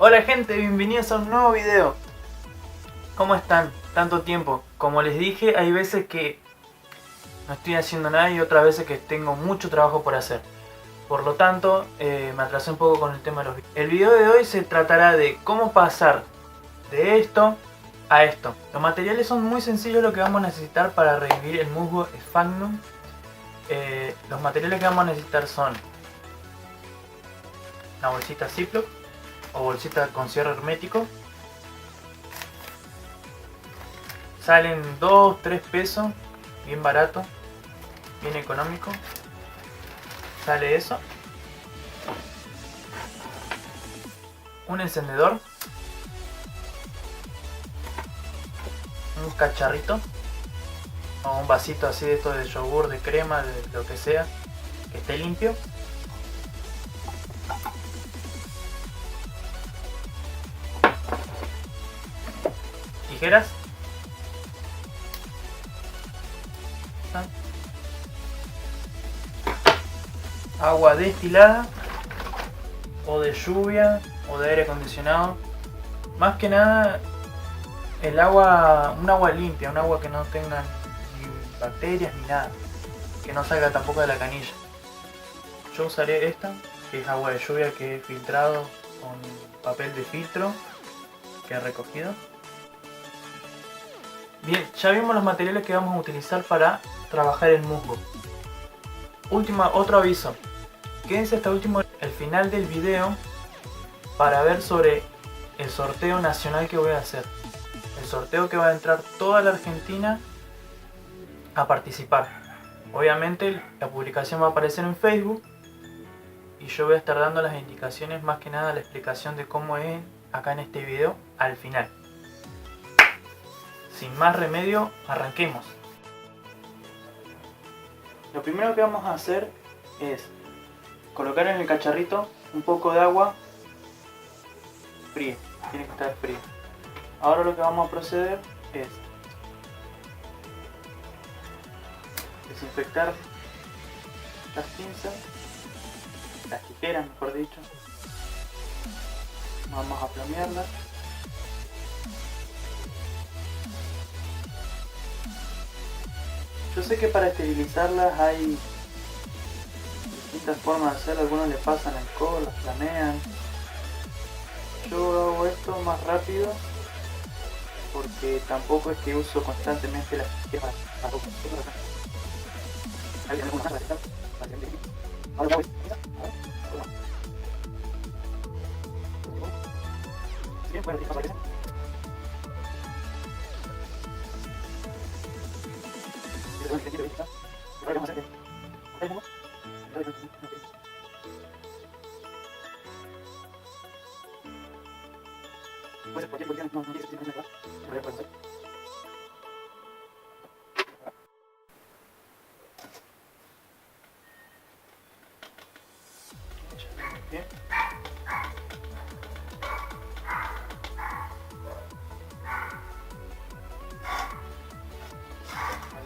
Hola gente, bienvenidos a un nuevo video. ¿Cómo están? Tanto tiempo. Como les dije, hay veces que no estoy haciendo nada y otras veces que tengo mucho trabajo por hacer. Por lo tanto, me atrasé un poco con el tema de los videos. El video de hoy se tratará de cómo pasar de esto a esto. Los materiales son muy sencillos, lo que vamos a necesitar para revivir el musgo Sphagnum. Los materiales que vamos a necesitar son una bolsita Ziploc o bolsita con cierre hermético. Salen 2-3 pesos, bien barato, bien económico. Sale eso. Un encendedor. Un cacharrito. O un vasito así de esto de yogur, de crema, de lo que sea, que esté limpio. Tijeras. Agua destilada o de lluvia o de aire acondicionado. Más que nada el agua, un agua limpia, un agua que no tenga ni bacterias ni nada, que no salga tampoco de la canilla. Yo usaré esta, que es agua de lluvia que he filtrado con papel de filtro que he recogido. Bien, ya vimos los materiales que vamos a utilizar para trabajar el musgo. Otro aviso. Quédense hasta el final del video para ver sobre el sorteo nacional que voy a hacer. El sorteo que va a entrar toda la Argentina a participar. Obviamente la publicación va a aparecer en Facebook y yo voy a estar dando las indicaciones, más que nada la explicación de cómo es acá en este video al final. Sin más remedio, arranquemos. Lo primero que vamos a hacer es colocar en el cacharrito un poco de agua fría, tiene que estar fría. Ahora lo que vamos a proceder es desinfectar las pinzas, las tijeras mejor dicho. Vamos a flamearlas. Yo sé que para esterilizarlas hay distintas formas de hacerlo, algunos le pasan alcohol, las flamean. Yo hago esto más rápido porque tampoco es que uso constantemente las tijeras. Bien.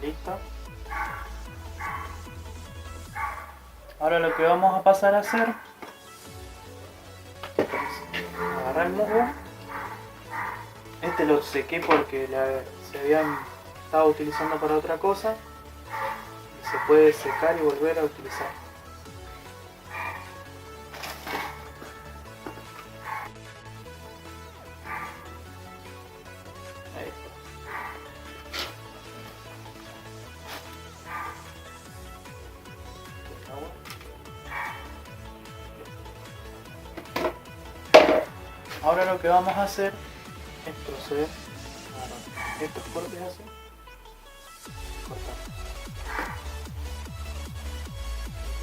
Listo. Ahora lo que vamos a pasar a hacer es agarrar el musgo. Este lo sequé porque se habían estado utilizando para otra cosa y se puede secar y volver a utilizar. Ahí está. Ahora lo que vamos a hacer es proceder a estos cortes así, cortamos,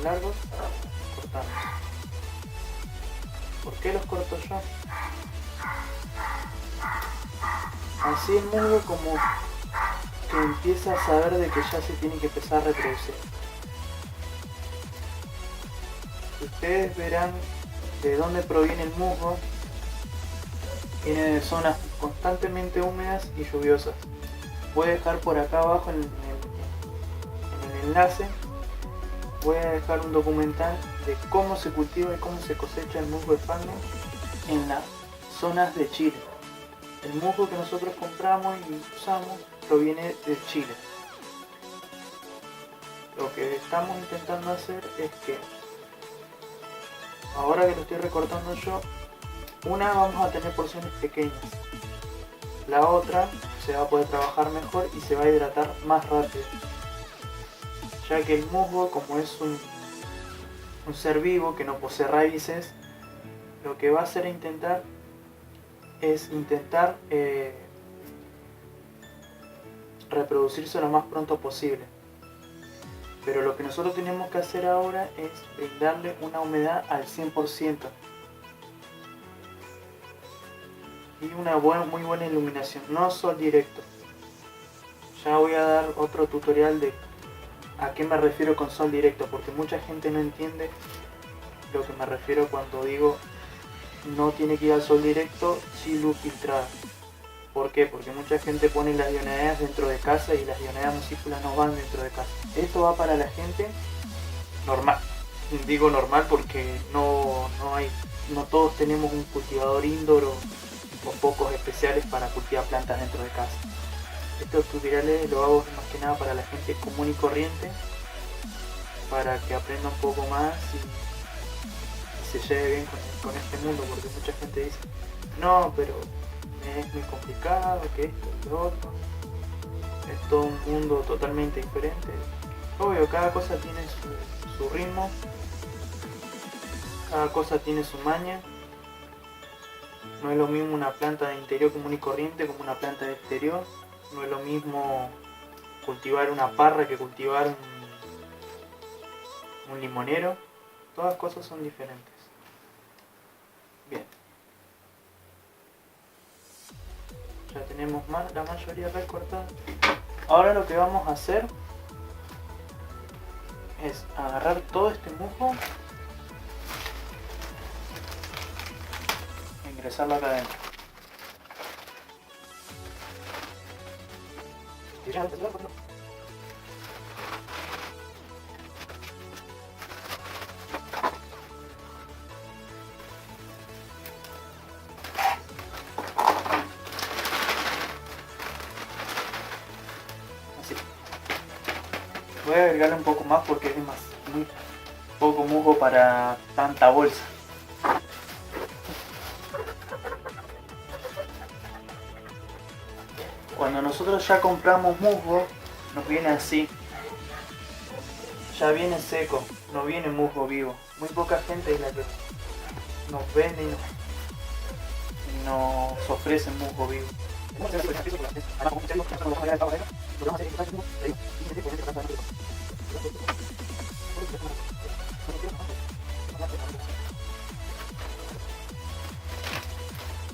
largos, cortamos. ¿Por qué los corto yo? Así el musgo como que empieza a saber de que ya se tiene que empezar a reproducir. Ustedes verán de dónde proviene el musgo. Viene de zonas constantemente húmedas y lluviosas. Voy a dejar por acá abajo en el enlace, voy a dejar un documental de cómo se cultiva y cómo se cosecha el musgo Sphagnum en la zonas de Chile. El musgo que nosotros compramos y usamos proviene de Chile. Lo que estamos intentando hacer es que, ahora que lo estoy recortando yo, una vamos a tener porciones pequeñas, la otra se va a poder trabajar mejor y se va a hidratar más rápido, ya que el musgo, como es un ser vivo que no posee raíces, lo que va a hacer es intentar reproducirse lo más pronto posible. Pero lo que nosotros tenemos que hacer ahora es brindarle una humedad al 100% y una muy buena iluminación, no sol directo. Ya voy a dar otro tutorial de a qué me refiero con sol directo, porque mucha gente no entiende lo que me refiero cuando digo no tiene que ir al sol directo, sí luz filtrada. ¿Por qué? Porque mucha gente pone las dionaeas dentro de casa y las dionaeas musípulas no van dentro de casa. Esto va para la gente normal. Digo normal porque no todos tenemos un cultivador indoor o pocos especiales para cultivar plantas dentro de casa. Estos tutoriales lo hago más que nada para la gente común y corriente, para que aprenda un poco más y se lleve bien con este mundo, porque mucha gente dice, no, pero es muy complicado, que esto, que lo otro, es todo un mundo totalmente diferente. Obvio, cada cosa tiene su ritmo, cada cosa tiene su maña. No es lo mismo una planta de interior común y corriente como una planta de exterior. No es lo mismo cultivar una parra que cultivar un limonero. Todas las cosas son diferentes. Bien. Ya tenemos la mayoría recortada. Ahora lo que vamos a hacer es agarrar todo este musgo e ingresarlo acá adentro. Así. Voy a agregarle un poco más porque es muy poco musgo para tanta bolsa. Cuando nosotros ya compramos musgo, nos viene así. Ya viene seco, no viene musgo vivo. Muy poca gente es la que nos vende y nos ofrece musgo vivo.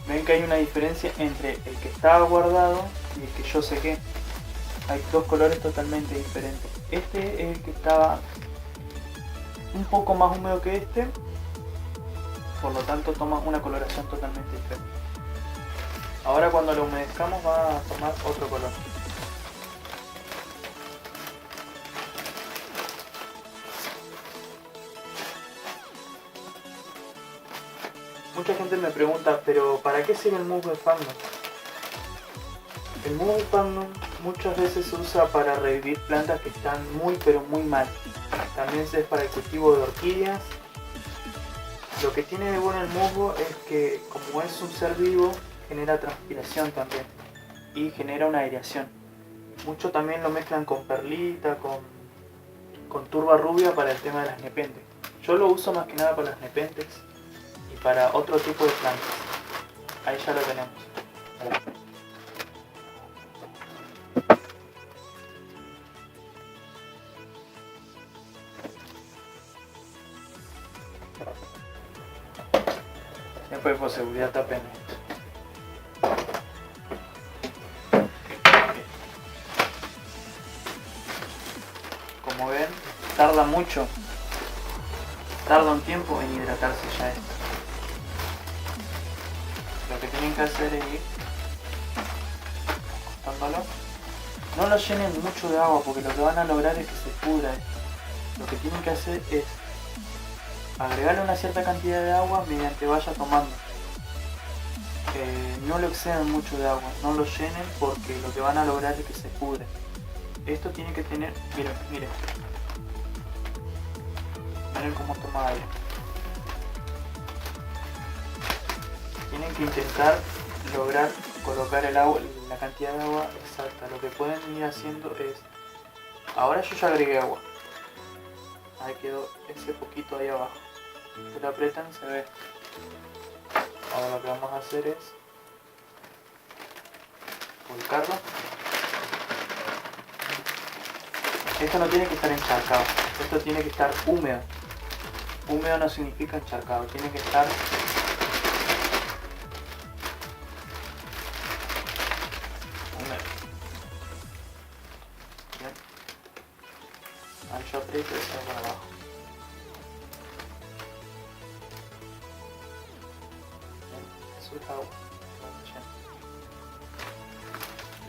Ven que hay una diferencia entre el que estaba guardado y el que yo sequé. Hay dos colores totalmente diferentes. Este es el que estaba un poco más húmedo que este, por lo tanto toma una coloración totalmente diferente. Ahora cuando lo humedezcamos va a tomar otro color. Mucha gente me pregunta, pero ¿para qué sirve el musgo sphagnum? El musgo sphagnum muchas veces se usa para revivir plantas que están muy pero muy mal. También es para el cultivo de orquídeas. Lo que tiene de bueno el musgo es que, como es un ser vivo, genera transpiración también y genera una aireación. Muchos también lo mezclan con perlita, con turba rubia para el tema de las nepentes. Yo lo uso más que nada para las nepentes y para otro tipo de plantas. Ahí ya lo tenemos. Después por seguridad tapen esto. Como ven, tarda mucho. Tarda un tiempo en hidratarse ya esto. Lo que tienen que hacer es ir acostándolo. No lo llenen mucho de agua porque lo que van a lograr es que se pudra esto. Lo que tienen que hacer es agregarle una cierta cantidad de agua mediante vaya tomando. no lo excedan mucho de agua, no lo llenen porque lo que van a lograr es que se pudre. Esto tiene que tener, miren, miren cómo toma aire. Tienen que intentar lograr colocar el agua, la cantidad de agua exacta. Lo que pueden ir haciendo es, ahora yo ya agregué agua, ahí quedó ese poquito ahí abajo, si lo aprietan se ve. Ahora lo que vamos a hacer es volcarlo. Esto no tiene que estar encharcado, esto tiene que estar húmedo. Húmedo no significa encharcado, tiene que estar húmedo. Bien. Ahí yo aprieto y sale para abajo. Bien. Eso es agua.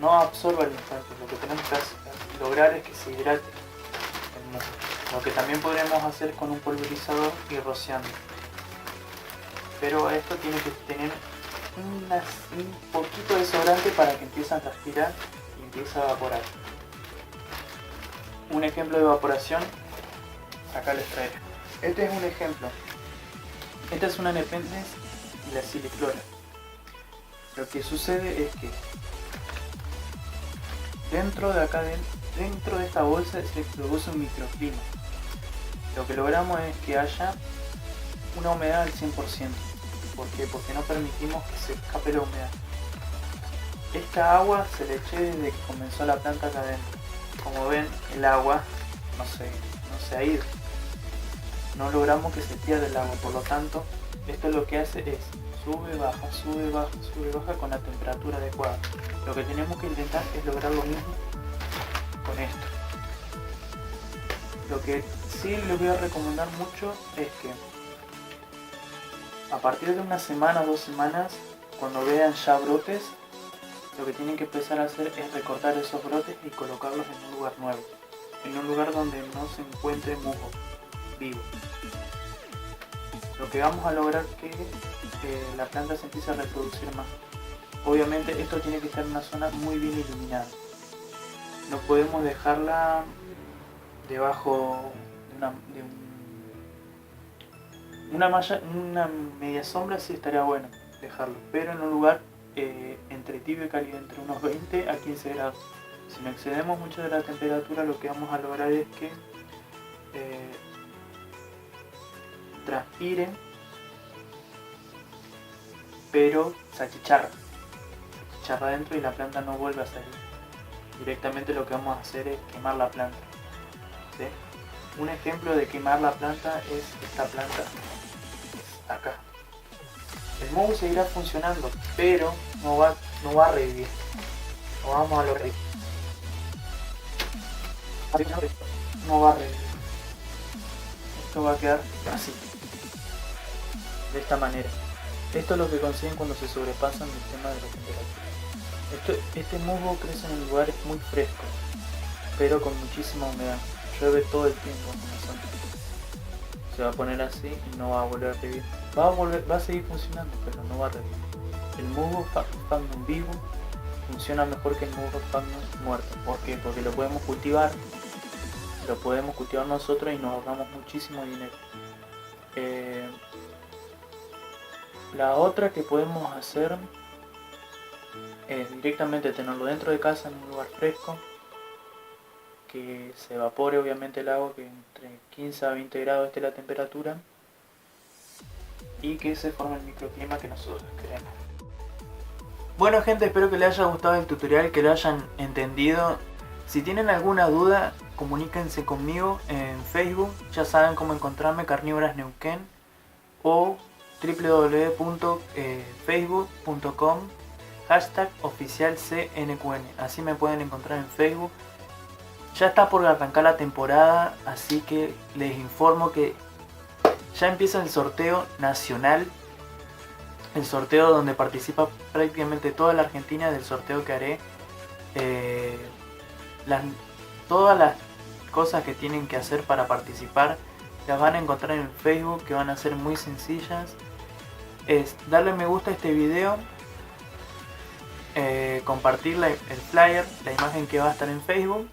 No absorba al instante, lo que tenemos que lograr es que se hidrate el musgo. Lo que también podremos hacer con un pulverizador y rociando. Pero esto tiene que tener un poquito de sobrante para que empiece a transpirar y empiece a evaporar. Un ejemplo de evaporación, acá les traeré. Este es un ejemplo. Esta es una Nepenthes y la siliclora. Lo que sucede es que dentro de esta bolsa se produce un microclima. Lo que logramos es que haya una humedad al 100%. ¿Por qué? Porque no permitimos que se escape la humedad. Esta agua se le eché desde que comenzó la planta acá adentro. Como ven, el agua no se ha ido. No logramos que se pierda el agua, por lo tanto, esto lo que hace es sube, baja, sube, baja, sube, baja con la temperatura adecuada. Lo que tenemos que intentar es lograr lo mismo con esto. Lo que sí les voy a recomendar mucho es que a partir de una semana o 2 semanas, cuando vean ya brotes, lo que tienen que empezar a hacer es recortar esos brotes y colocarlos en un lugar nuevo, en un lugar donde no se encuentre musgo vivo. Lo que vamos a lograr es que la planta se empiece a reproducir más. Obviamente esto tiene que estar en una zona muy bien iluminada. No podemos dejarla debajo de una media sombra, sí estaría bueno dejarlo, pero en un lugar entre tibio y cálido, entre unos 20 a 15 grados. Si no excedemos mucho de la temperatura, lo que vamos a lograr es que transpiren, pero se achicharra adentro y la planta no vuelve a salir. Directamente lo que vamos a hacer es quemar la planta. ¿Sí? Un ejemplo de quemar la planta es esta planta, acá. El musgo seguirá funcionando, pero no va a revivir. No vamos a lograr. No va a revivir. Esto va a quedar así, de esta manera. Esto es lo que consiguen cuando se sobrepasan el tema de la temperatura. Este musgo crece en lugares muy frescos, pero con muchísima humedad. Llueve todo el tiempo en la zona. Se va a poner así y no va a volver a revivir. Va a seguir funcionando, pero no va a revivir. El musgo Sphagnum vivo funciona mejor que el musgo Sphagnum muerto. ¿Por qué? Porque lo podemos cultivar nosotros y nos ahorramos muchísimo dinero. La otra que podemos hacer es directamente tenerlo dentro de casa en un lugar fresco, que se evapore obviamente el agua, que entre 15 a 20 grados esté la temperatura y que se forme el microclima que nosotros queremos. Bueno gente, espero que les haya gustado el tutorial, que lo hayan entendido. Si tienen alguna duda, comuníquense conmigo en Facebook, ya saben cómo encontrarme, Carnívoras Neuquén, o www.facebook.com #oficialcnqn. Así me pueden encontrar en Facebook. Ya está por arrancar la temporada, así que les informo que ya empieza el sorteo nacional, el sorteo donde participa prácticamente toda la Argentina, del sorteo que haré. Todas las cosas que tienen que hacer para participar las van a encontrar en Facebook, que van a ser muy sencillas. Es darle me gusta a este video, compartir el flyer, la imagen que va a estar en Facebook,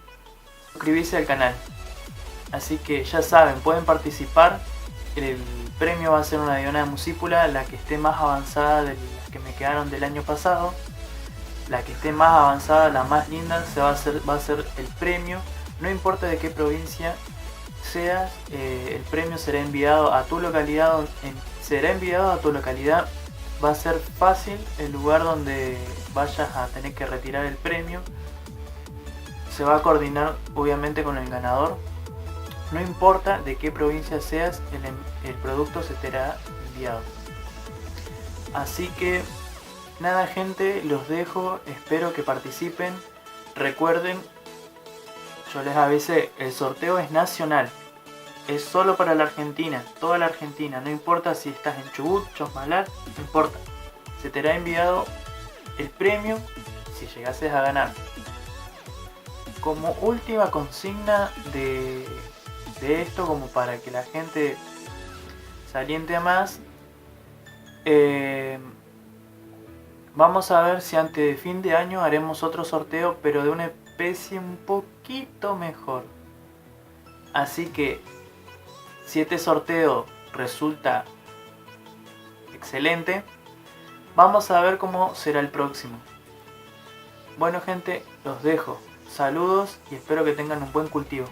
suscribirse al canal. Así que ya saben, pueden participar. El premio va a ser una Diona de Musípula, la que esté más avanzada de las que me quedaron del año pasado. La que esté más avanzada, la más linda, va a ser el premio. No importa de qué provincia seas, el premio será enviado a tu localidad. Va a ser fácil el lugar donde vayas a tener que retirar el premio. Se va a coordinar obviamente con el ganador. No importa de qué provincia seas, el producto se te será enviado. Así que nada, gente, los dejo. Espero que participen. Recuerden, yo les avisé, el sorteo es nacional. Es solo para la Argentina, toda la Argentina. No importa si estás en Chubut, Chosmalal, no importa. Se te hará enviado el premio si llegases a ganar. Como última consigna de esto, como para que la gente se aliente más, vamos a ver si antes de fin de año haremos otro sorteo, pero de una especie un poquito mejor. Así que si este sorteo resulta excelente, vamos a ver cómo será el próximo. Bueno, gente, los dejo. Saludos y espero que tengan un buen cultivo.